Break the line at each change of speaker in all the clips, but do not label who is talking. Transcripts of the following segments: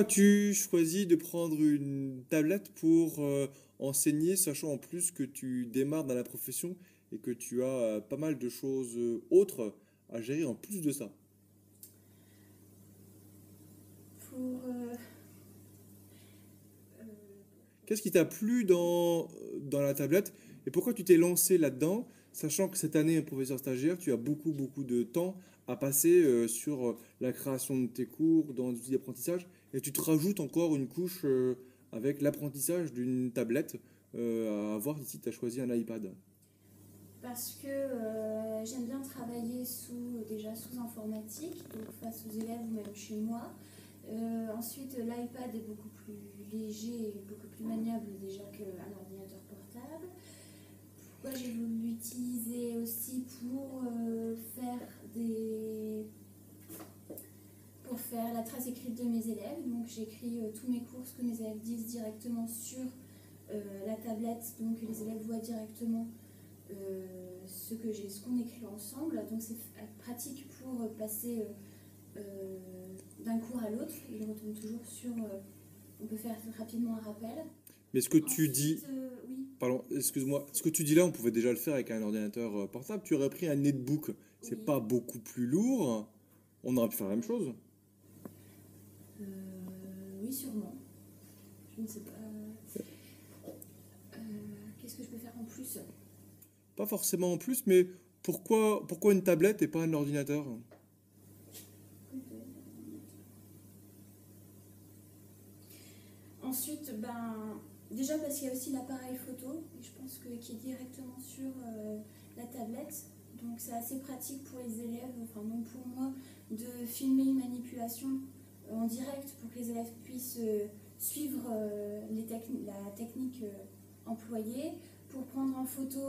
Tu choisis de prendre une tablette pour enseigner, sachant en plus que tu démarres dans la profession et que tu as pas mal de choses autres à gérer en plus de ça.
Pour euh,
Qu'est-ce qui t'a plu dans la tablette et pourquoi tu t'es lancé là-dedans, sachant que cette année, professeur stagiaire, tu as beaucoup de temps à passer sur la création de tes cours, dans les outils d'apprentissage, et tu te rajoutes encore une couche avec l'apprentissage d'une tablette à voir si tu as choisi un iPad.
Parce que j'aime bien travailler déjà sous informatique, donc face aux élèves ou même chez moi. Ensuite, l'iPad est beaucoup plus léger et beaucoup plus maniable déjà qu'un ordinateur portable. Pourquoi j'ai voulu l'utiliser aussi pour faire la trace écrite de mes élèves. Donc j'écris tous mes cours, ce que mes élèves disent directement sur la tablette, donc les élèves voient directement ce qu'on écrit ensemble. Donc c'est pratique pour passer d'un cours à l'autre. Il retourne toujours sur. On peut faire rapidement un rappel.
Mais ce que tu dis,
Ensuite, oui.
pardon, excuse-moi, ce que tu dis là, on pouvait déjà le faire avec un ordinateur portable. Tu aurais pris un netbook, c'est
Oui.
pas beaucoup plus lourd. On aurait pu faire la même chose.
Euh, oui, sûrement. Je ne sais pas. Qu'est-ce que je peux faire en plus?
Pas forcément en plus, mais pourquoi une tablette et pas un ordinateur?
Ensuite, déjà parce qu'il y a aussi l'appareil photo, et je pense qui est directement sur la tablette. Donc c'est assez pratique pour les élèves, enfin même pour moi, de filmer une manipulation en direct pour que les élèves puissent suivre la technique employée, pour prendre en photo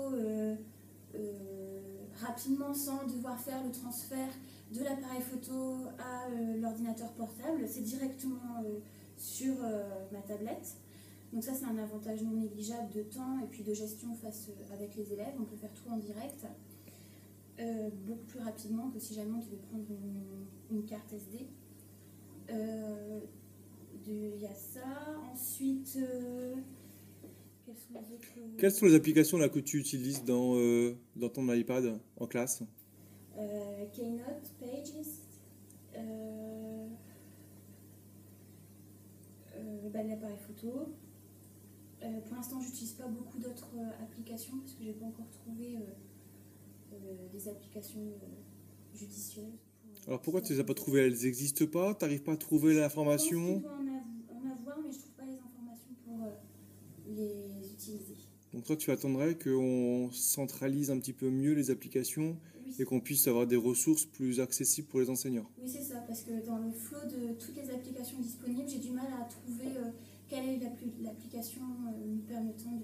rapidement sans devoir faire le transfert de l'appareil photo à l'ordinateur portable. C'est directement sur ma tablette. Donc ça c'est un avantage non négligeable de temps et puis de gestion avec les élèves. On peut faire tout en direct beaucoup plus rapidement que si jamais on devait prendre une carte SD. Il y a ça. Ensuite, quelles sont les autres
Quelles sont les applications là que tu utilises dans ton iPad en classe?
Keynote, Pages, l'appareil photo. Pour l'instant, j'utilise pas beaucoup d'autres applications parce que j'ai pas encore trouvé des applications judicieuses.
Alors pourquoi tu les as pas trouvées? Elles n'existent pas? T'arrives pas à trouver
Je pense qu'il
l'information?
doit en avoir, mais je trouve pas les informations pour les utiliser.
Donc toi tu attendrais qu'on centralise un petit peu mieux les applications
Oui.
et qu'on puisse avoir des ressources plus accessibles pour les enseignants.
Oui, c'est ça, parce que dans le flot de toutes les applications disponibles, j'ai du mal à trouver quelle est l'application me permettant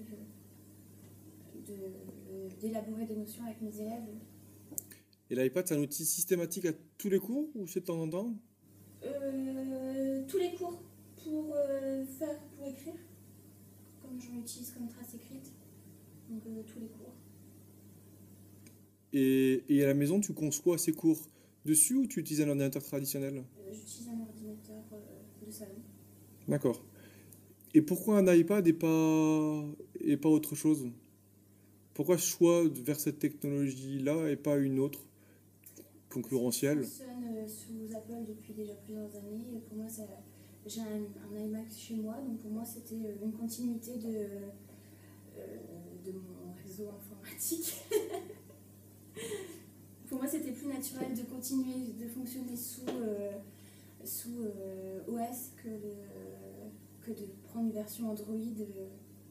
d'élaborer des notions avec mes élèves.
Et l'iPad c'est un outil systématique à tous les cours ou c'est de temps en temps?
Tous les cours pour écrire, comme j'en utilise comme trace écrite, donc tous les cours.
Et à la maison tu conçois ces cours dessus ou tu utilises un ordinateur traditionnel?
J'utilise un ordinateur de salon.
D'accord. Et pourquoi un iPad et pas autre chose? Pourquoi ce choix vers cette technologie-là et pas une autre
Je
concurrentielle?
fonctionne sous Apple depuis déjà plusieurs années. Et pour moi, j'ai un iMac chez moi, donc pour moi, c'était une continuité de mon réseau informatique. Pour moi, c'était plus naturel de continuer de fonctionner sous OS que de prendre une version Android.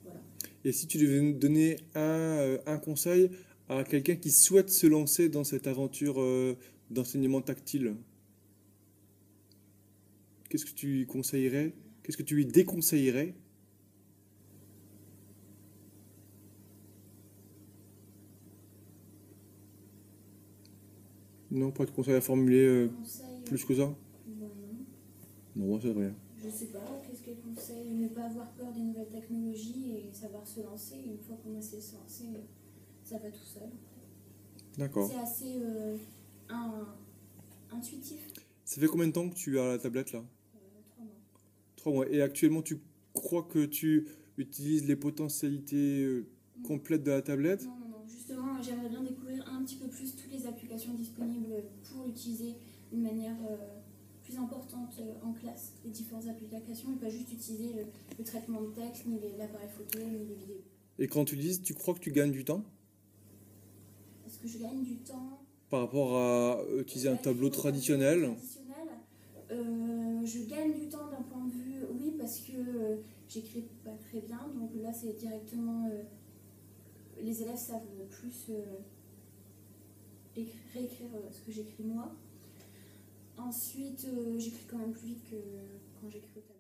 Voilà.
Et si tu devais nous donner un conseil à quelqu'un qui souhaite se lancer dans cette aventure d'enseignement tactile, qu'est-ce que tu lui conseillerais? Qu'est-ce que tu lui déconseillerais? Non, pas de conseil à formuler
Conseil,
plus que ça?
non.
Non, moi c'est rien.
Je sais pas, qu'est-ce qu'elle conseille? Ne pas avoir peur des nouvelles technologies et savoir se lancer. Une fois qu'on a essayé de se lancer, ça va tout seul.
D'accord.
C'est assez intuitif.
Ça fait combien de temps que tu as la tablette là?
3 mois.
3 mois. Et actuellement, tu crois que tu utilises les potentialités complètes de la tablette?
Non, non, non. Justement, j'aimerais bien découvrir un petit peu plus toutes les applications disponibles pour l'utiliser d'une manière plus importante en classe, les différentes applications, et pas juste utiliser le traitement de texte, ni l'appareil photo, ni les vidéos.
Et quand tu dis, tu crois que tu gagnes du temps
Est-ce que je gagne du temps
par rapport à utiliser un tableau traditionnel?
Je gagne du temps d'un point de vue, oui, parce que j'écris pas très bien, donc là c'est directement, les élèves savent plus réécrire ce que j'écris moi. Ensuite, j'écris quand même plus vite que quand j'écris au tableau.